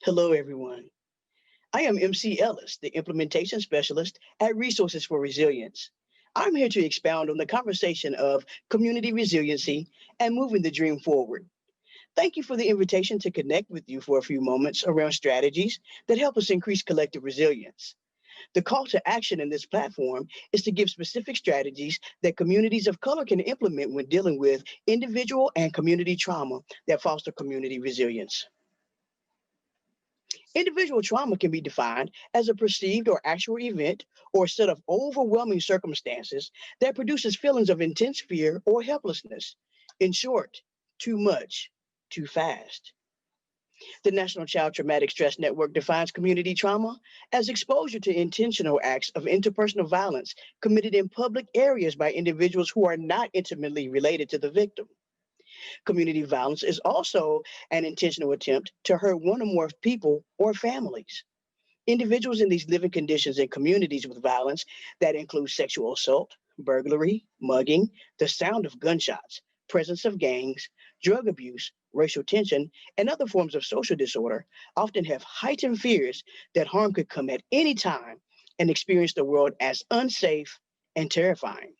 Hello, everyone. I am MC Ellis, the Implementation Specialist at Resources for Resilience. I'm here to expound on the conversation of community resiliency and moving the dream forward. Thank you for the invitation to connect with you for a few moments around strategies that help us increase collective resilience. The call to action in this platform is to give specific strategies that communities of color can implement when dealing with individual and community trauma that foster community resilience. Individual trauma can be defined as a perceived or actual event or set of overwhelming circumstances that produces feelings of intense fear or helplessness. In short, too much, too fast. The National Child Traumatic Stress Network defines community trauma as exposure to intentional acts of interpersonal violence committed in public areas by individuals who are not intimately related to the victim. Community violence is also an intentional attempt to hurt one or more people or families. Individuals in these living conditions in communities with violence that include sexual assault, burglary, mugging, the sound of gunshots, presence of gangs, drug abuse, racial tension, and other forms of social disorder often have heightened fears that harm could come at any time and experience the world as unsafe and terrifying.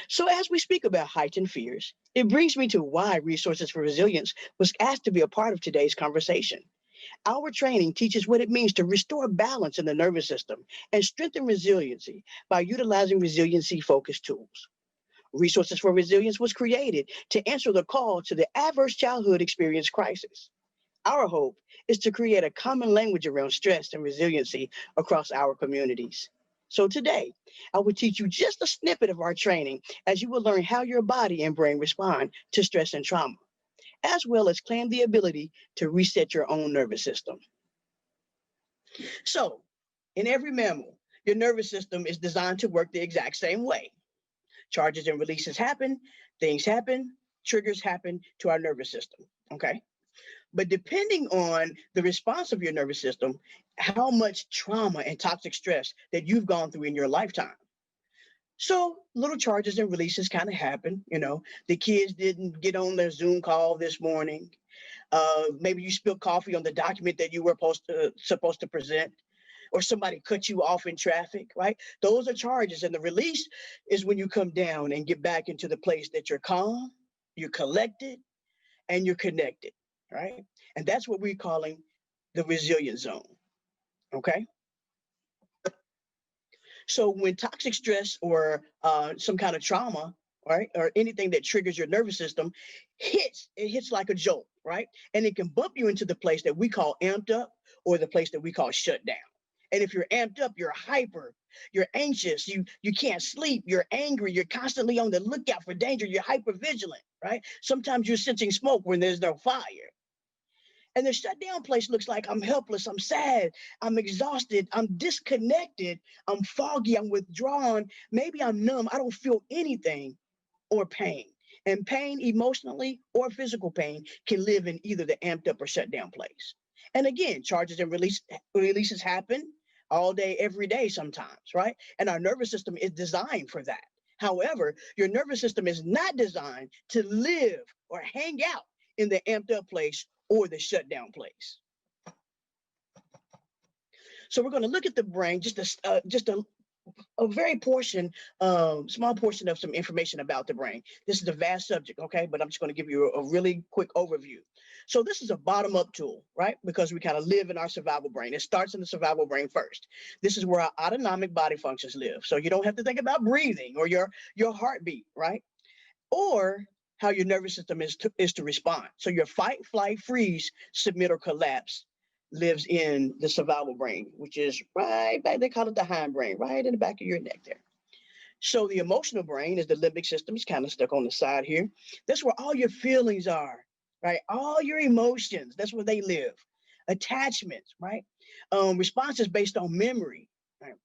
So, as we speak about heightened fears, it brings me to why Resources for Resilience was asked to be a part of today's conversation. Our training teaches what it means to restore balance in the nervous system and strengthen resiliency by utilizing resiliency focused tools. Resources for Resilience was created to answer the call to the adverse childhood experience crisis. Our hope is to create a common language around stress and resiliency across our communities. So today, I will teach you just a snippet of our training as you will learn how your body and brain respond to stress and trauma, as well as claim the ability to reset your own nervous system. So, in every mammal, your nervous system is designed to work the exact same way. Charges and releases happen, things happen, triggers happen to our nervous system. Okay. But depending on the response of your nervous system, how much trauma and toxic stress that you've gone through in your lifetime. So little charges and releases kind of happen. The kids didn't get on their Zoom call this morning. Maybe you spilled coffee on the document that you were supposed to present, or somebody cut you off in traffic, right? Those are charges. And the release is when you come down and get back into the place that you're calm, you're collected, and you're connected, right? And that's what we're calling the resilient zone, okay? So when toxic stress or some kind of trauma, right, or anything that triggers your nervous system it hits like a jolt, right? And it can bump you into the place that we call amped up or the place that we call shut down. And if you're amped up, you're hyper, you're anxious, you can't sleep, you're angry, you're constantly on the lookout for danger, you're hyper vigilant, right? Sometimes you're sensing smoke when there's no fire. And the shutdown place looks like I'm helpless, I'm sad, I'm exhausted, I'm disconnected, I'm foggy, I'm withdrawn, maybe I'm numb, I don't feel anything or pain. And pain, emotionally or physical pain, can live in either the amped up or shut down place. And again, charges and releases happen all day, every day sometimes, right? And our nervous system is designed for that. However, your nervous system is not designed to live or hang out in the amped up place or the shutdown place. So we're going to look at the brain, a very small portion of some information about the brain. This is a vast subject, okay? But I'm just going to give you a really quick overview. So this is a bottom-up tool, right? Because we kind of live in our survival brain. It starts in the survival brain first. This is where our autonomic body functions live. So you don't have to think about breathing or your heartbeat, right? Or how your nervous system is to respond. So your fight, flight, freeze, submit, or collapse lives in the survival brain, which is right back, they call it the hindbrain, right in the back of your neck there. So the emotional brain is the limbic system. It's kind of stuck on the side here. That's where all your feelings are, right? All your emotions, that's where they live. Attachments, right? Responses based on memory, right?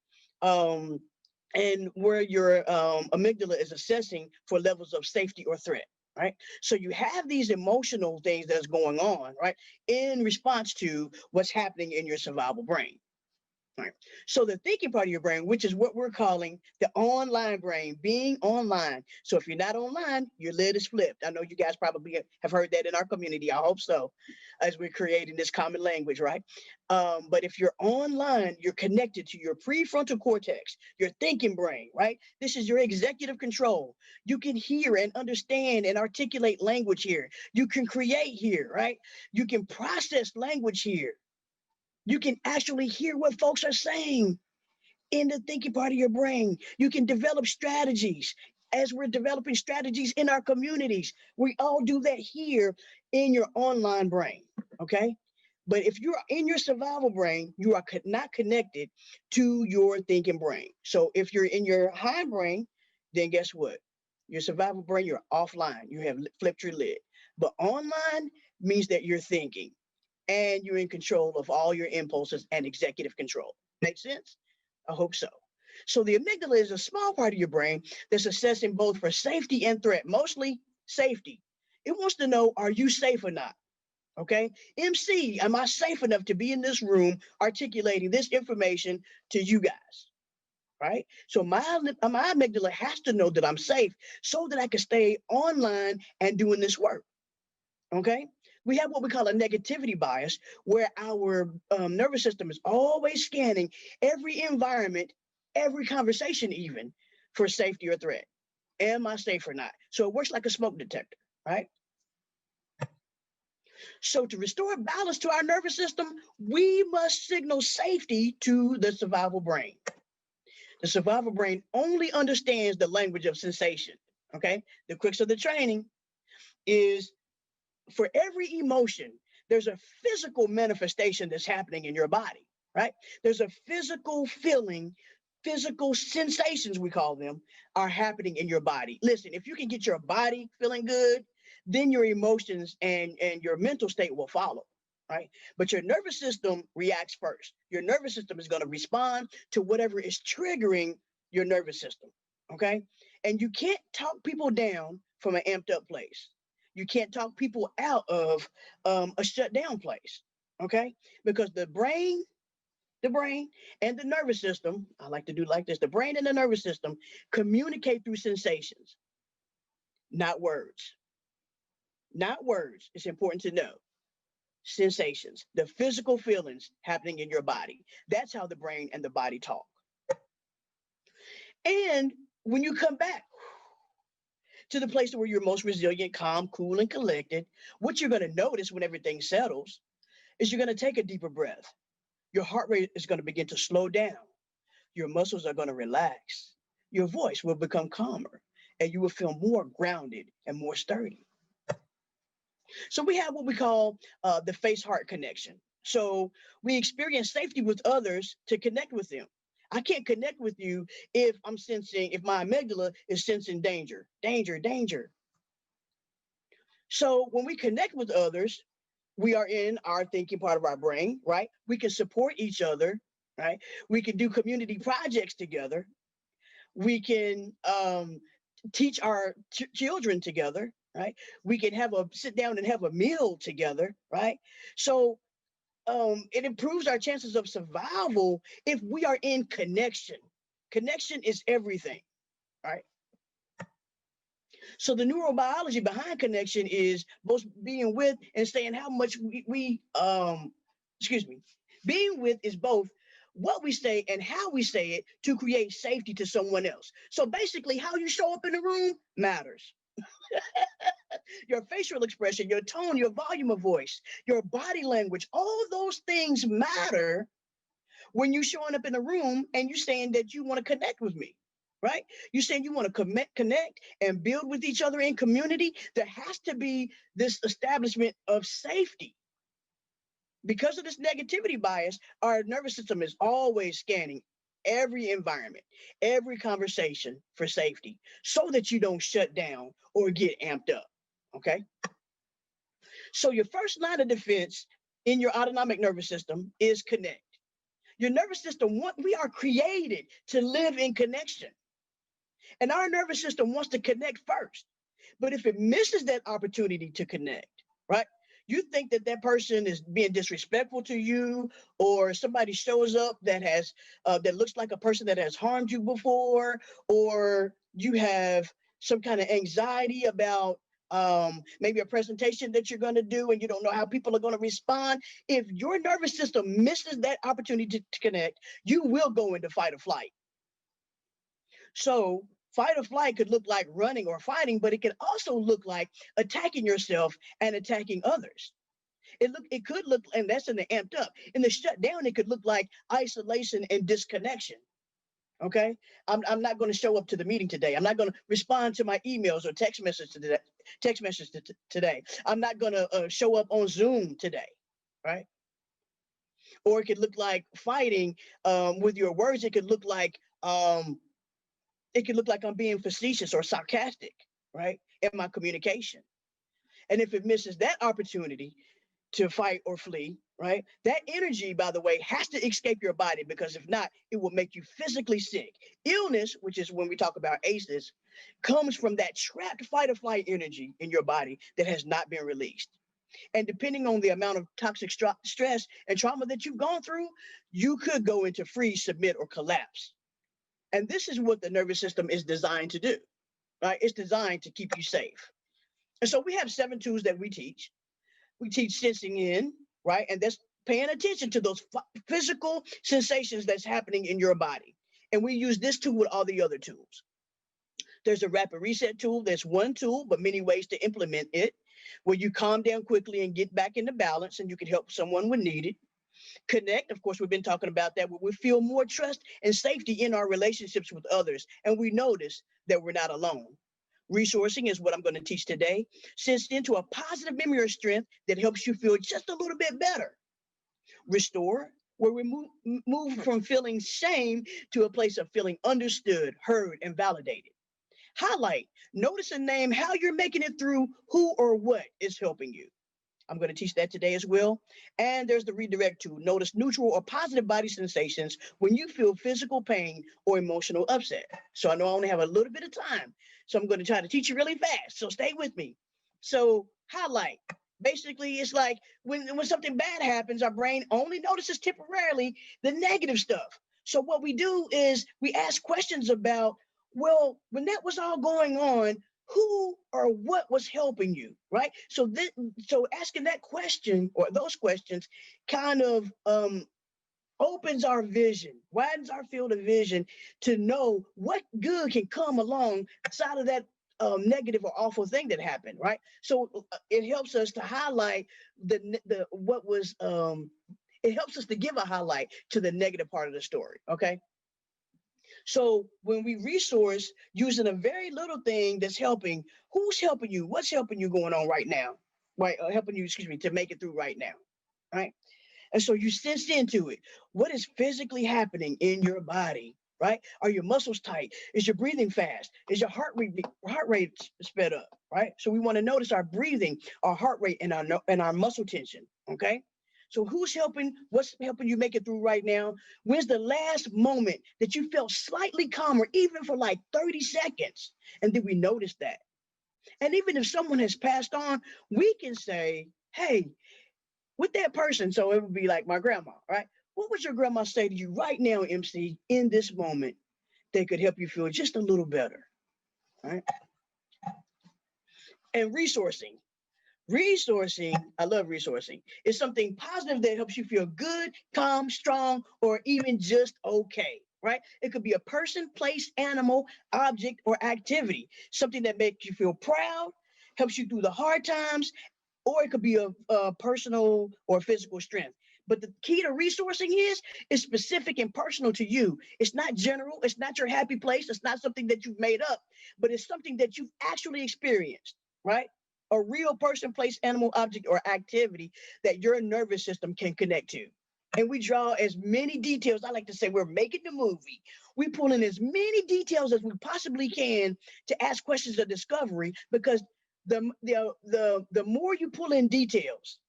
And where your amygdala is assessing for levels of safety or threat, right? So you have these emotional things that's going on, right, in response to what's happening in your survival brain. Right. So the thinking part of your brain, which is what we're calling the online brain, being online. So if you're not online, your lid is flipped. I know you guys probably have heard that in our community. I hope so, as we're creating this common language, right? But if you're online, you're connected to your prefrontal cortex, your thinking brain, right? This is your executive control. You can hear and understand and articulate language here. You can create here, right? You can process language here. You can actually hear what folks are saying in the thinking part of your brain. You can develop strategies as we're developing strategies in our communities. We all do that here in your online brain, okay? But if you're in your survival brain, you are not connected to your thinking brain. So if you're in your hindbrain, then guess what? Your survival brain, you're offline. You have flipped your lid. But online means that you're thinking and you're in control of all your impulses and executive control. Make sense? I hope so. So the amygdala is a small part of your brain that's assessing both for safety and threat, mostly safety. It wants to know, are you safe or not? Okay. MC, am I safe enough to be in this room articulating this information to you guys? Right. So my amygdala has to know that I'm safe so that I can stay online and doing this work. Okay. We have what we call a negativity bias, where our nervous system is always scanning every environment, every conversation, even for safety or threat. Am I safe or not? So it works like a smoke detector, right? So to restore balance to our nervous system, we must signal safety to the survival brain. The survival brain only understands the language of sensation. Okay. The crux of the training is for every emotion, there's a physical manifestation that's happening in your body, right? There's a physical feeling, physical sensations, we call them, are happening in your body. Listen, if you can get your body feeling good, then your emotions and your mental state will follow, right? But your nervous system reacts first. Your nervous system is going to respond to whatever is triggering your nervous system, okay? And you can't talk people down from an amped up place. You can't talk people out of a shut down place, okay? Because the brain and the nervous system, I like to do like this, the brain and the nervous system communicate through sensations, not words. Not words. It's important to know. Sensations, the physical feelings happening in your body. That's how the brain and the body talk. And when you come back to the place where you're most resilient, calm, cool, and collected, what you're going to notice when everything settles is you're going to take a deeper breath. Your heart rate is going to begin to slow down. Your muscles are going to relax. Your voice will become calmer, and you will feel more grounded and more sturdy. So we have what we call the face-heart connection. So we experience safety with others to connect with them. I can't connect with you if if my amygdala is sensing danger, danger, danger. So when we connect with others, we are in our thinking part of our brain, right? We can support each other, right? We can do community projects together. We can teach our children together, right? We can sit down and have a meal together, right? So it improves our chances of survival if we are in connection. Connection is everything, right? So the neurobiology behind connection is both being with and saying how much excuse me, being with is both what we say and how we say it to create safety to someone else. So basically, how you show up in the room matters. Your facial expression, your tone, your volume of voice, your body language, all those things matter when you're showing up in a room and you're saying that you want to connect with me, right? You're saying you want to connect and build with each other in community. There has to be this establishment of safety. Because of this negativity bias, our nervous system is always scanning every environment, every conversation for safety so that you don't shut down or get amped up. Okay. So your first line of defense in your autonomic nervous system is connect. Your nervous system, we are created to live in connection. And our nervous system wants to connect first. But if it misses that opportunity to connect, right? You think that that person is being disrespectful to you, or somebody shows up that has that looks like a person that has harmed you before, or you have some kind of anxiety about maybe a presentation that you're going to do and you don't know how people are going to respond. If your nervous system misses that opportunity to connect, you will go into fight or flight. So fight or flight could look like running or fighting, but it can also look like attacking yourself and attacking others. It could look, and that's in the amped up. In the shut down, it could look like isolation and disconnection. Okay, I'm not going to show up to the meeting today. I'm not going to respond to my emails or text messages today. Today. I'm not going to show up on Zoom today, right? Or it could look like fighting with your words. It could look like I'm being facetious or sarcastic, right, in my communication. And if it misses that opportunity to fight or flee, right, that energy, by the way, has to escape your body, because if not, it will make you physically sick. Illness, which is when we talk about ACEs, comes from that trapped fight or flight energy in your body that has not been released. And depending on the amount of toxic stress and trauma that you've gone through, you could go into freeze, submit, or collapse. And this is what the nervous system is designed to do, right? It's designed to keep you safe. And so we have 7 tools that we teach. We teach sensing in, right? And that's paying attention to those physical sensations that's happening in your body. And we use this tool with all the other tools. There's a rapid reset tool. There's one tool, but many ways to implement it, where you calm down quickly and get back into balance, and you can help someone when needed. Connect, of course, we've been talking about that, where we feel more trust and safety in our relationships with others, and we notice that we're not alone. Resourcing is what I'm going to teach today. Sense into a positive memory of strength that helps you feel just a little bit better. Restore, where we move from feeling shame to a place of feeling understood, heard, and validated. Highlight, notice and name how you're making it through, who or what is helping you. I'm going to teach that today as well. And there's the redirect tool. Notice neutral or positive body sensations when you feel physical pain or emotional upset. So I know I only have a little bit of time, so I'm going to try to teach you really fast. So stay with me. So highlight. Basically, it's like when something bad happens, our brain only notices temporarily the negative stuff. So what we do is we ask questions about, well, when that was all going on, who or what was helping you, right? So asking that question or those questions kind of opens our vision, widens our field of vision to know what good can come along outside of that negative or awful thing that happened, right? So it helps us to highlight the what was it helps us to give a highlight to the negative part of the story, okay? So when we resource using a very little thing that's helping, who's helping you? What's helping you going on right now? Right, helping you, excuse me, to make it through right now. Right. And so you sense into it. What is physically happening in your body? Right? Are your muscles tight? Is your breathing fast? Is your heart rate sped up? Right? So we want to notice our breathing, our heart rate, and our muscle tension. Okay. So who's helping? What's helping you make it through right now? When's the last moment that you felt slightly calmer, even for like 30 seconds? And did we notice that? And even if someone has passed on, we can say, hey, with that person, so it would be like my grandma, right? What would your grandma say to you right now, MC, in this moment that could help you feel just a little better, right? And resourcing. Resourcing, I love resourcing. It's something positive that helps you feel good, calm, strong, or even just okay, right? It could be a person, place, animal, object, or activity. Something that makes you feel proud, helps you through the hard times, or it could be a personal or physical strength. But the key to resourcing is specific and personal to you. It's not general. It's not your happy place. It's not something that you've made up, but it's something that you've actually experienced, right? A real person, place, animal, object, or activity that your nervous system can connect to. And we draw as many details. I like to say we're making the movie. We pull in as many details as we possibly can to ask questions of discovery, because the more you pull in details,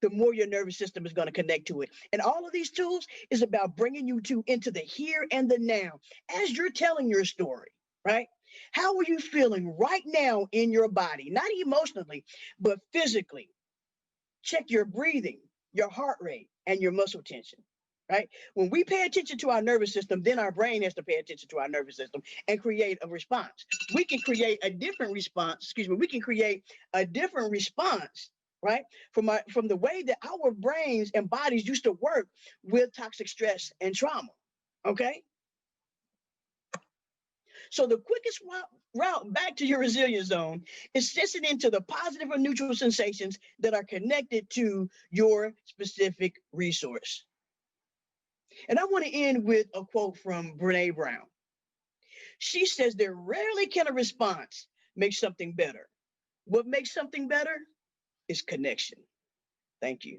the more your nervous system is going to connect to it. And all of these tools is about bringing you into the here and the now as you're telling your story, right? How are you feeling right now in your body? Not emotionally, but physically. check your breathing, your heart rate, and your muscle tension. Right? When we pay attention to our nervous system, then our brain has to pay attention to our nervous system and create a response. We can create a different response, excuse me, we can create a different response, right? From the way that our brains and bodies used to work with toxic stress and trauma. Okay? So the quickest route back to your resilience zone is sensing into the positive or neutral sensations that are connected to your specific resource. And I want to end with a quote from Brene Brown. She says that rarely can a response make something better. What makes something better is connection. Thank you.